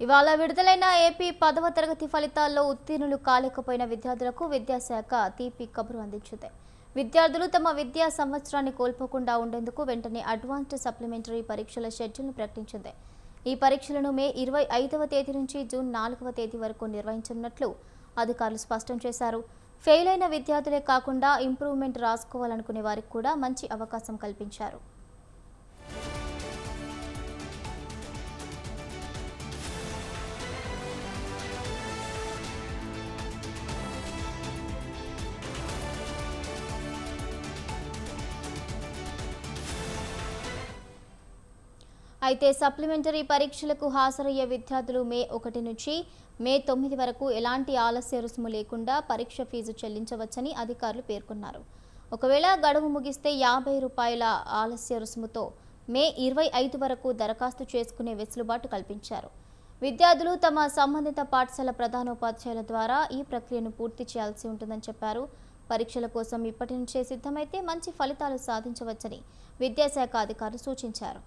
ఇవాళ విడుదలైన ఏపీ 10వ తరగతి ఫలితాల్లో ఉత్తీర్ణులు కాలేకపోయిన విద్యార్థులకు విద్యాశాఖ తీపి కబురు అందించింది. విద్యార్థులు తమ విద్యా సంవత్సరాన్ని కోల్పోకుండా ఉండేందుకు వెంటనే అడ్వాన్స్డ్ సప్లిమెంటరీ పరీక్షల షెడ్యూల్ను ప్రకటించింది. ఈ పరీక్షలను మే 25వ తేదీ నుంచి జూన్ 4వ తేదీ వరకు నిర్వహించనున్నట్లు అధికారులు స్పష్టం చేశారు. ఫెయిల్ అయిన విద్యార్థులే కాకుండా ఇంప్రూవ్మెంట్ రాసుకోవాలనుకునే వారికి కూడా మంచి అవకాశం కల్పించారు. అయితే సప్లిమెంటరీ పరీక్షలకు హాజరయ్యే విద్యార్థులు మే 1 నుంచి మే 9 వరకు ఎలాంటి ఆలస్య రుసుము లేకుండా పరీక్ష ఫీజు చెల్లించవచ్చని అధికారులు పేర్కొన్నారు. ఒకవేళ గడువు ముగిస్తే ₹50 ఆలస్య రుసుముతో మే 25 వరకు దరఖాస్తు చేసుకునే వెసులుబాటు కల్పించారు. విద్యార్థులు తమ సంబంధిత పాఠశాల ప్రధానోపాధ్యాయుల ద్వారా ఈ ప్రక్రియను పూర్తి చేయాల్సి ఉంటుందని చెప్పారు. పరీక్షల కోసం ఇప్పటి నుంచే సిద్ధమైతే మంచి ఫలితాలు సాధించవచ్చని విద్యాశాఖ అధికారులు సూచించారు.